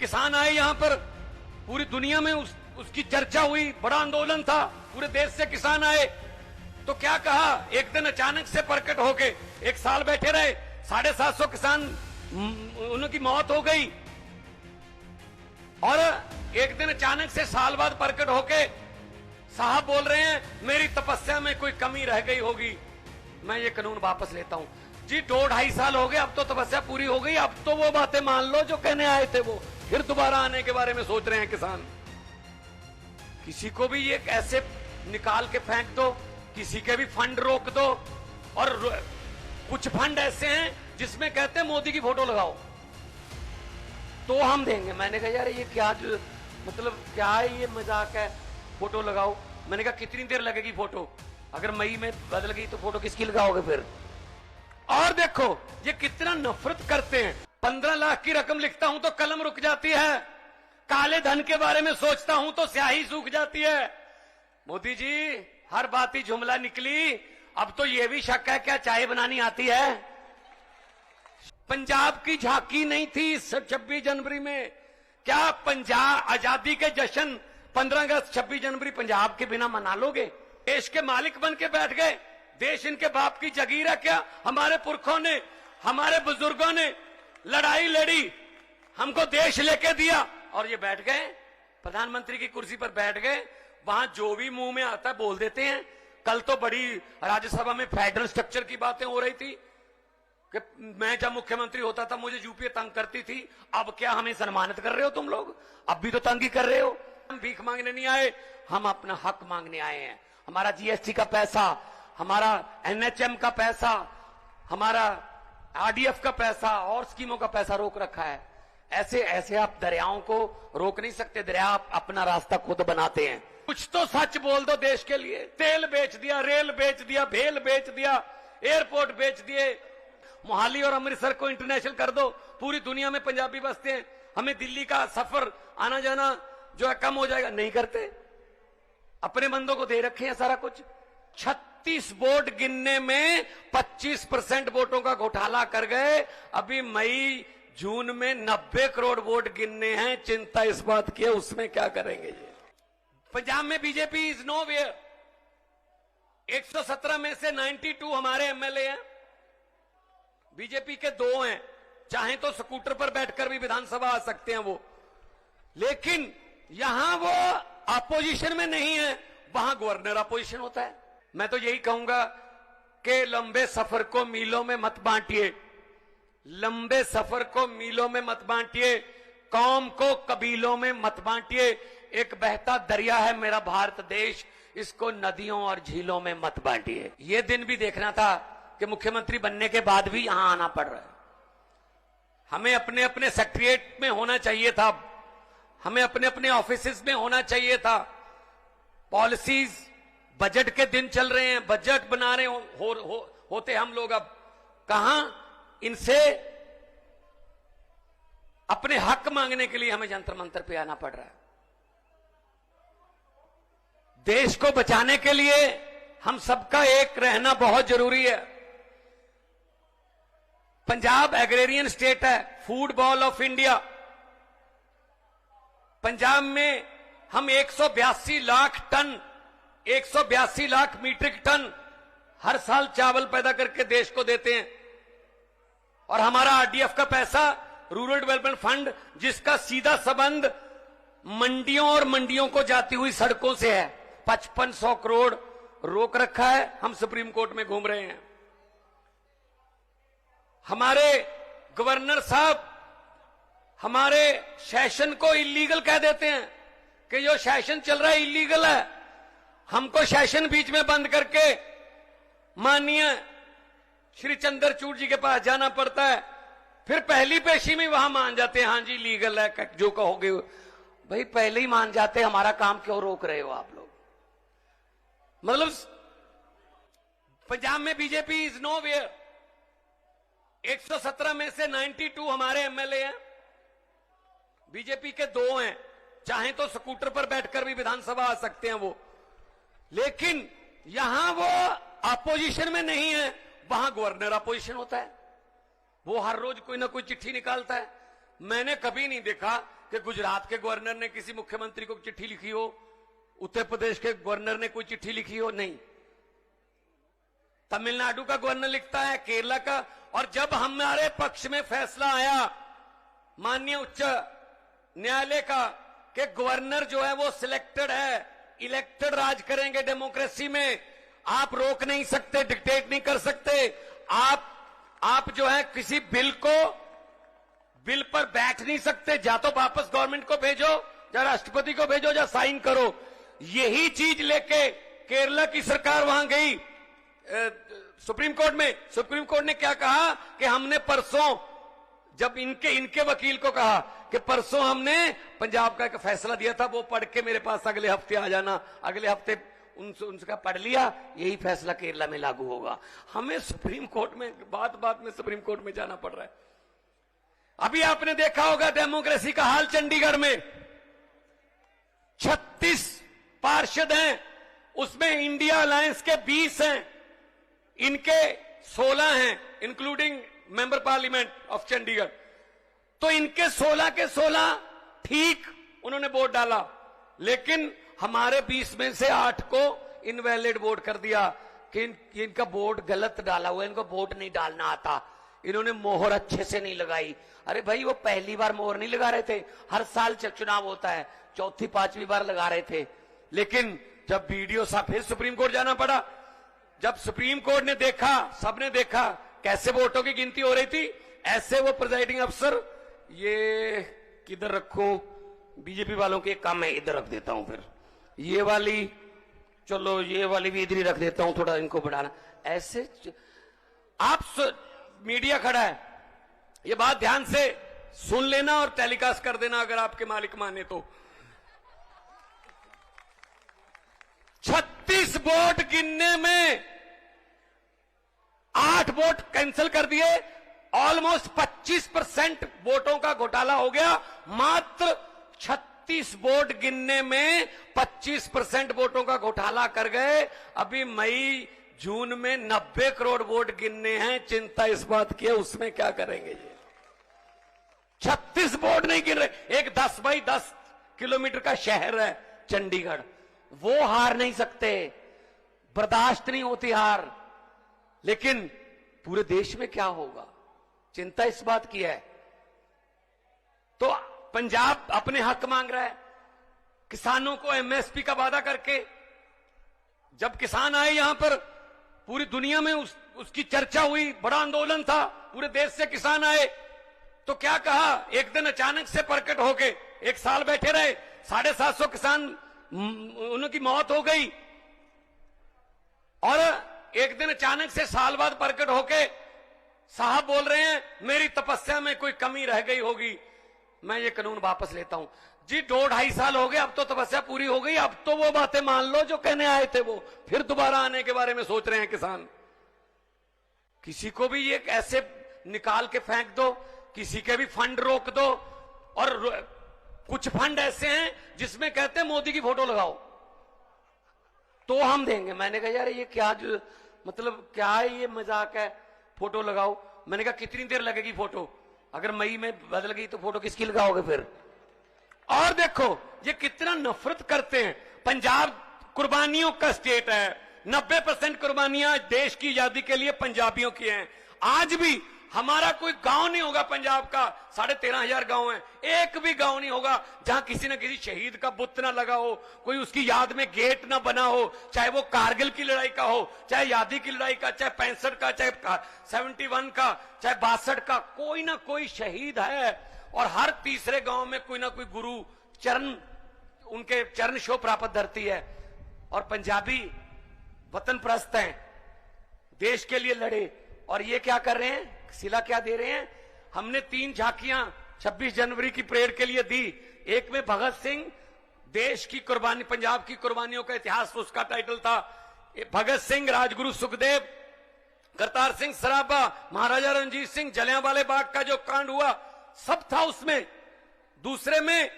किसान आए यहां पर, पूरी दुनिया में उसकी चर्चा हुई, बड़ा आंदोलन था, पूरे देश से किसान आए। तो क्या कहा, एक दिन अचानक से प्रकट होके, एक साल बैठे रहे, 750 किसान उनकी मौत हो गई, और एक दिन अचानक से साल बाद प्रकट होके साहब बोल रहे हैं मेरी तपस्या में कोई कमी रह गई होगी, मैं ये कानून वापस लेता हूं। जी 2-2.5 साल हो गए, अब तो तपस्या पूरी हो गई, अब तो वो बातें मान लो जो कहने आए थे, वो फिर दोबारा आने के बारे में सोच रहे हैं किसान। किसी को भी ये ऐसे निकाल के फेंक दो, किसी के भी फंड रोक दो, और कुछ फंड ऐसे हैं जिसमें कहते हैं मोदी की फोटो लगाओ तो हम देंगे। मैंने कहा यार ये क्या, मतलब क्या है ये, मजाक है, फोटो लगाओ। मैंने कहा कितनी देर लगेगी फोटो, अगर मई में बदल गई तो फोटो किसकी लगाओगे फिर। और देखो ये कितना नफरत करते हैं। 15 लाख की रकम लिखता हूं तो कलम रुक जाती है, काले धन के बारे में सोचता हूं तो स्याही सूख जाती है। मोदी जी हर बात ही जुमला निकली, अब तो यह भी शक है क्या चाय बनानी आती है। पंजाब की झांकी नहीं थी 26 जनवरी में, क्या पंजाब आजादी के जश्न 15 अगस्त 26 जनवरी पंजाब के बिना मना लोगे। देश के मालिक बन के बैठ गए, देश इनके बाप की जगीर है क्या। हमारे पुरखों ने, हमारे बुजुर्गों ने लड़ाई लड़ी, हमको देश लेके दिया, और ये बैठ गए प्रधानमंत्री की कुर्सी पर बैठ गए, वहां जो भी मुंह में आता है बोल देते हैं। कल तो बड़ी राज्यसभा में फेडरल स्ट्रक्चर की बातें हो रही थी कि मैं जब मुख्यमंत्री होता था मुझे यूपीए तंग करती थी, अब क्या हमें सम्मानित कर रहे हो तुम लोग, अब भी तो तंग ही कर रहे हो। हम भीख मांगने नहीं आए, हम अपना हक मांगने आए हैं। हमारा जीएसटी का पैसा, हमारा एनएचएम का पैसा, हमारा आरडीएफ का पैसा और स्कीमों का पैसा रोक रखा है। ऐसे ऐसे आप दरियाओं को रोक नहीं सकते, दरिया अपना रास्ता खुद बनाते हैं। कुछ तो सच बोल दो देश के लिए। तेल बेच दिया, रेल बेच दिया, भेल बेच दिया, एयरपोर्ट बेच दिए, मोहाली और अमृतसर को इंटरनेशनल कर दो, पूरी दुनिया में पंजाबी बसते हैं, हमें दिल्ली का सफर आना जाना जो है कम हो जाएगा। नहीं करते, अपने बंदों को दे रखे हैं सारा कुछ। 36 वोट गिनने में 25% वोटों का घोटाला कर गए। अभी मई जून में 90 करोड़ वोट गिनने हैं। चिंता इस बात की है उसमें क्या करेंगे ये। पंजाब में बीजेपी इज नो वेयर। 117 में से 92 हमारे एमएलए हैं, बीजेपी के 2 हैं। चाहे तो स्कूटर पर बैठकर भी विधानसभा आ सकते हैं वो, लेकिन यहां वो अपोजिशन में नहीं है, वहां गवर्नर अपोजिशन होता है। मैं तो यही कहूंगा कि लंबे सफर को मीलों में मत बांटिए, लंबे सफर को मीलों में मत बांटिए, कौम को कबीलों में मत बांटिए। एक बहता दरिया है मेरा भारत देश, इसको नदियों और झीलों में मत बांटिए। ये दिन भी देखना था कि मुख्यमंत्री बनने के बाद भी यहां आना पड़ रहा है। हमें अपने अपने सेक्रेटरिएट में होना चाहिए था, हमें अपने अपने ऑफिसेज में होना चाहिए था। पॉलिसीज, बजट के दिन चल रहे हैं, बजट बना रहे होते हम लोग, अब कहां इनसे अपने हक मांगने के लिए हमें जंतर मंतर पे आना पड़ रहा है। देश को बचाने के लिए हम सबका एक रहना बहुत जरूरी है। पंजाब एग्रेरियन स्टेट है, food bowl of India. Punjab में हम 182 lakh ton, 182 lakh metric ton हर साल चावल पैदा करके देश को देते हैं। और हमारा आरडीएफ का पैसा, रूरल डेवलपमेंट फंड, जिसका सीधा संबंध मंडियों और मंडियों को जाती हुई सड़कों से है, 5500 करोड़ रोक रखा है। हम सुप्रीम कोर्ट में घूम रहे हैं। हमारे गवर्नर साहब हमारे सेशन को इलीगल कह देते हैं कि जो सेशन चल रहा है इलीगल है। हमको सेशन बीच में बंद करके माननीय श्री चंद्रचूड़ जी के पास जाना पड़ता है, फिर पहली पेशी में वहां मान जाते हैं हाँ जी लीगल है, जो कहोगे। भाई पहले ही मान जाते, हमारा काम क्यों रोक रहे हो आप लोग। मतलब पंजाब में बीजेपी इज नो वेयर। 117 में से 92 हमारे एमएलए हैं, बीजेपी के 2 हैं। चाहे तो स्कूटर पर बैठकर भी विधानसभा आ सकते हैं वो, लेकिन यहां वो अपोजिशन में नहीं है, वहां गवर्नर अपोजिशन होता है। वो हर रोज कोई ना कोई चिट्ठी निकालता है। मैंने कभी नहीं देखा कि गुजरात के गवर्नर ने किसी मुख्यमंत्री को चिट्ठी लिखी हो, उत्तर प्रदेश के गवर्नर ने कोई चिट्ठी लिखी हो, नहीं। तमिलनाडु का गवर्नर लिखता है, केरला का। और जब हमारे पक्ष में फैसला आया माननीय उच्च न्यायालय का कि गवर्नर जो है वो सिलेक्टेड है, इलेक्टेड राज करेंगे डेमोक्रेसी में, आप रोक नहीं सकते, डिक्टेट नहीं कर सकते, आप जो है किसी बिल पर बैठ नहीं सकते, या तो वापस गवर्नमेंट को भेजो या राष्ट्रपति को भेजो या साइन करो। यही चीज लेके केरला की सरकार वहां गई सुप्रीम कोर्ट में। सुप्रीम कोर्ट ने क्या कहा कि हमने परसों, जब इनके वकील को कहा कि परसों हमने पंजाब का एक फैसला दिया था, वो पढ़ के मेरे पास अगले हफ्ते आ जाना, अगले हफ्ते उनका पढ़ लिया, यही फैसला केरला में लागू होगा। हमें सुप्रीम कोर्ट में बात में सुप्रीम कोर्ट में जाना पड़ रहा है। अभी आपने देखा होगा डेमोक्रेसी का हाल चंडीगढ़ में, 36 पार्षद हैं, उसमें इंडिया अलायंस के 20 हैं, इनके 16 हैं, including member parliament of Chandigarh. तो इनके 16 के 16 ठीक उन्होंने वोट डाला, लेकिन हमारे 20 में से 8 को इनवैलिड वोट कर दिया कि इनका वोट गलत डाला हुआ, इनको वोट नहीं डालना आता, इन्होंने मोहर अच्छे से नहीं लगाई। अरे भाई, वो पहली बार मोहर नहीं लगा रहे थे, हर साल चुनाव होता है, चौथी पांचवी बार लगा रहे थे। लेकिन जब वीडियो साहब फिर सुप्रीम कोर्ट जाना पड़ा, जब सुप्रीम कोर्ट ने देखा, सबने देखा कैसे वोटों की गिनती हो रही थी, ऐसे वो प्रिजाइडिंग अफसर, ये किधर रखो, बीजेपी वालों के काम है, इधर रख देता हूं, फिर ये वाली, चलो ये वाली भी इधर ही रख देता हूं, थोड़ा इनको बढ़ाना, ऐसे। आप मीडिया खड़ा है, ये बात ध्यान से सुन लेना और टेलीकास्ट कर देना अगर आपके मालिक माने तो। 36 वोट गिनने में 8 वोट कैंसिल कर दिए, ऑलमोस्ट 25% वोटों का घोटाला हो गया। मात्र 36 वोट गिनने में 25% वोटों का घोटाला कर गए। अभी मई जून में 90 करोड़ वोट गिनने हैं, चिंता इस बात की है उसमें क्या करेंगे ये। 36 वोट नहीं गिन रहे। एक 10 बाई 10 किलोमीटर का शहर है चंडीगढ़, वो हार नहीं सकते, बर्दाश्त नहीं होती हार। लेकिन पूरे देश में क्या होगा, चिंता इस बात की है। तो पंजाब अपने हक मांग रहा है, किसानों को एमएसपी का वादा करके। जब किसान आए यहां पर, पूरी दुनिया में उसकी चर्चा हुई, बड़ा आंदोलन था, पूरे देश से किसान आए। तो क्या कहा, एक दिन अचानक से प्रकट होके, एक साल बैठे रहे, 750 किसान उनकी मौत हो गई, और एक दिन अचानक से साल बाद प्रकट होके साहब बोल रहे हैं मेरी तपस्या में कोई कमी रह गई होगी, मैं ये कानून वापस लेता हूं। जी 2-2.5 साल हो गए, अब तो तपस्या पूरी हो गई, अब तो वो बातें मान लो जो कहने आए थे, वो फिर दोबारा आने के बारे में सोच रहे हैं किसान। किसी को भी ये ऐसे निकाल के फेंक दो, किसी के भी फंड रोक दो। और कुछ फंड ऐसे हैं जिसमें कहते हैं मोदी की फोटो लगाओ तो हम देंगे। मैंने कहा यार ये क्या, जो मतलब क्या है ये, मजाक है, फोटो लगाओ। मैंने कहा कितनी देर लगेगी फोटो, अगर मई में बदल गई तो फोटो किसकी लगाओगे फिर। और देखो ये कितना नफरत करते हैं। पंजाब कुर्बानियों का स्टेट है, 90% कुर्बानियां देश की आजादी के लिए पंजाबियों की हैं। आज भी हमारा कोई गांव नहीं होगा पंजाब का, 13,500 गांव हैं, एक भी गांव नहीं होगा जहां किसी न किसी शहीद का बुत ना लगा हो, कोई उसकी याद में गेट ना बना हो, चाहे वो कारगिल की लड़ाई का हो, चाहे आजादी की लड़ाई का, चाहे 65 का, चाहे 71 का, चाहे 62 का, कोई ना कोई शहीद है। और हर तीसरे गांव में कोई ना कोई गुरु चरण, उनके चरण शो प्राप्त धरती है। और पंजाबी वतन प्रस्त हैं, देश के लिए लड़े, और ये क्या कर रहे हैं, सिला क्या दे रहे हैं। हमने 3 झांकियां 26 जनवरी की परेड के लिए दी। एक में भगत सिंह, देश की कुर्बानी, पंजाब की कुर्बानियों का इतिहास, उसका टाइटल था। भगत सिंह, राजगुरु सुखदेव, करतार सिंह सराभा, महाराजा रणजीत सिंह, जलियांवाला बाग का जो कांड हुआ सब था उसमें। दूसरे में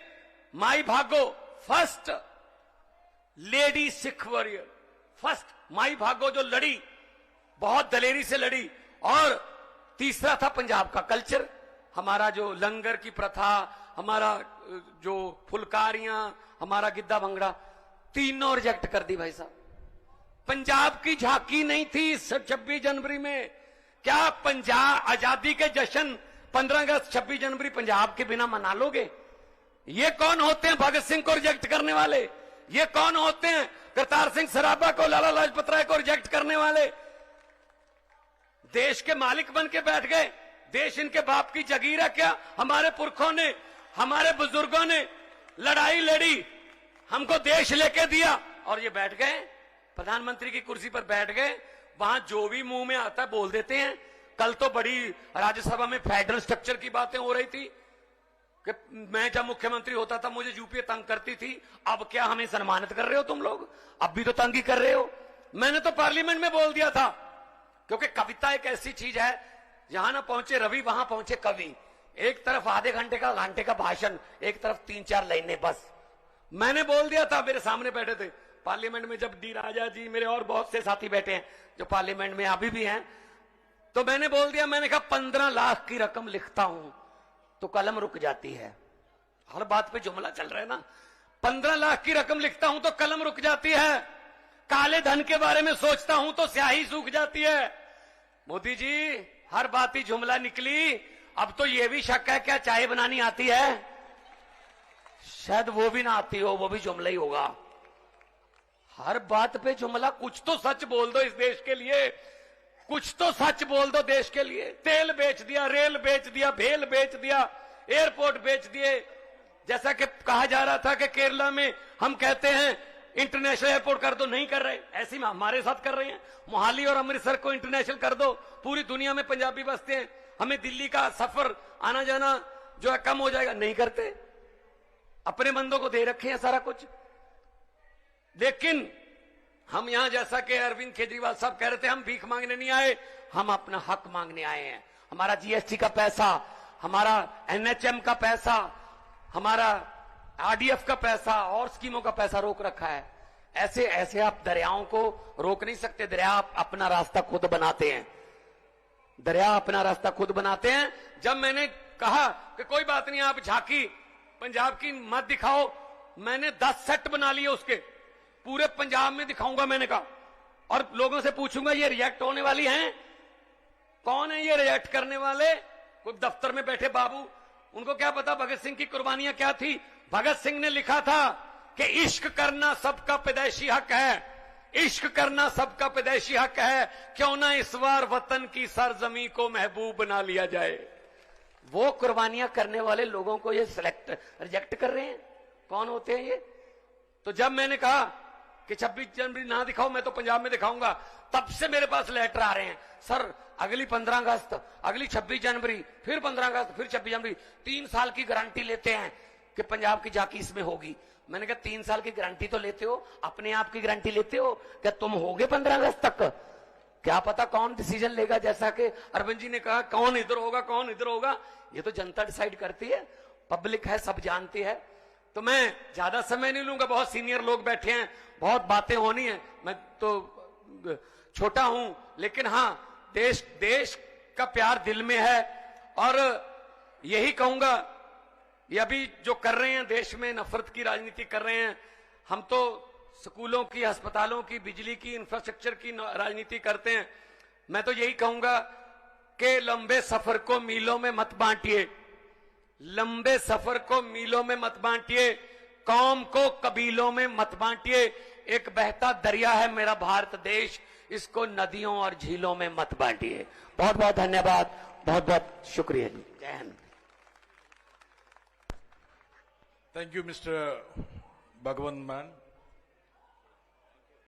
माई भागो, first lady Sikh warrior, first my भागो जो लड़ी, बहुत दलेरी से लड़ी। और तीसरा था पंजाब का कल्चर, हमारा जो लंगर की प्रथा, हमारा जो फुलकारियां, हमारा गिद्दा भंगड़ा, तीनों रिजेक्ट कर दी भाई साहब। पंजाब की झांकी नहीं थी 26 जनवरी में? क्या पंजाब आजादी के जश्न 15 अगस्त 26 जनवरी पंजाब के बिना मना लोगे? ये कौन होते हैं भगत सिंह को रिजेक्ट करने वाले? ये कौन होते हैं करतार सिंह सराभा को, लाला लाजपत राय को रिजेक्ट करने वाले? देश के मालिक बन के बैठ गए। देश इनके बाप की जगीर है क्या? हमारे पुरखों ने, हमारे बुजुर्गों ने लड़ाई लड़ी, हमको देश लेके दिया, और ये बैठ गए प्रधानमंत्री की कुर्सी पर बैठ गए। वहां जो भी मुंह में आता है बोल देते हैं। कल तो बड़ी राज्यसभा में फेडरल स्ट्रक्चर की बातें हो रही थी कि मैं जब मुख्यमंत्री होता था मुझे यूपीए तंग करती थी, अब क्या हमें सम्मानित कर रहे हो तुम लोग? अब भी तो तंग ही कर रहे हो। मैंने तो पार्लियामेंट में बोल दिया था, क्योंकि कविता एक ऐसी चीज है, जहां ना पहुंचे रवि वहां पहुंचे कवि। एक तरफ आधे घंटे का भाषण, एक तरफ 3-4 लाइनें बस। मैंने बोल दिया था, मेरे सामने बैठे थे पार्लियामेंट में, जब डी राजा जी, मेरे और बहुत से साथी बैठे हैं जो पार्लियामेंट में अभी भी हैं, तो मैंने बोल दिया, मैंने कहा 15 लाख की रकम लिखता हूं तो कलम रुक जाती है। हर बात पे जुमला चल रहा है ना। 15 लाख की रकम लिखता हूं तो कलम रुक जाती है। काले धन के बारे में सोचता हूं तो स्याही सूख जाती है। मोदी जी, हर बात ही जुमला निकली। अब तो यह भी शक है क्या चाय बनानी आती है? शायद वो भी ना आती हो, वो भी जुमला ही होगा। हर बात पे जुमला। कुछ तो सच बोल दो इस देश के लिए, कुछ तो सच बोल दो देश के लिए। तेल बेच दिया, रेल बेच दिया, भेल बेच दिया, एयरपोर्ट बेच दिए। जैसा कि कहा जा रहा था कि केरला में हम कहते हैं इंटरनेशनल एयरपोर्ट कर दो, नहीं कर रहे, ऐसे में हमारे साथ कर रहे हैं। मोहाली और अमृतसर को इंटरनेशनल कर दो, पूरी दुनिया में पंजाबी बसते हैं, हमें दिल्ली का सफर आना जाना जो है कम हो जाएगा, नहीं करते। अपने बंदों को दे रखे हैं सारा कुछ। लेकिन हम यहां, जैसा कि अरविंद केजरीवाल साहब कह रहे थे, हम भीख मांगने नहीं आए, हम अपना हक मांगने आए हैं। हमारा जीएसटी का पैसा, हमारा एनएचएम का पैसा, हमारा आरडीएफ का पैसा और स्कीमों का पैसा रोक रखा है। ऐसे ऐसे आप दरियाओं को रोक नहीं सकते। दरिया अपना रास्ता खुद बनाते हैं, दरिया अपना रास्ता खुद बनाते हैं। जब मैंने कहा कि कोई बात नहीं, आप झांकी पंजाब की मत दिखाओ, मैंने 10 सेट बना लिए उसके, पूरे पंजाब में दिखाऊंगा मैंने कहा, और लोगों से पूछूंगा ये रिएक्ट होने वाली हैं? कौन है ये रिएक्ट करने वाले? कोई दफ्तर में बैठे बाबू, उनको क्या पता भगत सिंह की कुर्बानियां क्या थी? भगत सिंह ने लिखा था कि इश्क करना सबका पैदाइशी हक है, इश्क करना सबका पैदाइशी हक है, क्यों ना इस बार वतन की सरजमी को महबूब बना लिया जाए। वो कुर्बानियां करने वाले लोगों को ये रिजेक्ट कर रहे हैं। कौन होते हैं ये? तो जब मैंने कहा कि 26 जनवरी ना दिखाओ, मैं तो पंजाब में दिखाऊंगा, तब से मेरे पास लेटर आ रहे हैं, सर अगली 15 अगस्त, अगली 26 जनवरी, फिर 15 अगस्त, फिर 26 जनवरी, 3 साल की गारंटी लेते हैं कि पंजाब की झांकी इसमें होगी। मैंने कहा 3 साल की गारंटी तो लेते हो, अपने आप की गारंटी लेते हो क्या? तुम होगे 15 अगस्त तक? क्या पता कौन डिसीजन लेगा? जैसा कि अरविंद जी ने कहा, कौन इधर होगा, कौन इधर होगा, ये तो जनता डिसाइड करती है, पब्लिक है, सब जानती है। तो मैं ज्यादा समय नहीं लूंगा, बहुत सीनियर लोग बैठे हैं, बहुत बातें होनी है, मैं तो छोटा हूं, लेकिन हां, देश का प्यार दिल में है। और यही कहूंगा, ये अभी जो कर रहे हैं देश में नफरत की राजनीति कर रहे हैं, हम तो स्कूलों की, अस्पतालों की, बिजली की, इंफ्रास्ट्रक्चर की राजनीति करते हैं। मैं तो यही कहूंगा कि लंबे सफर को मीलों में मत बांटिए, लंबे सफर को मीलों में मत बांटिए, कौम को कबीलों में मत बांटिए। एक बहता दरिया है मेरा भारत देश, इसको नदियों और झीलों में मत बांटिए। बहुत बहुत धन्यवाद, बहुत बहुत शुक्रिया जी। जय Hind. Thank you, Mr. Bhagwan Man.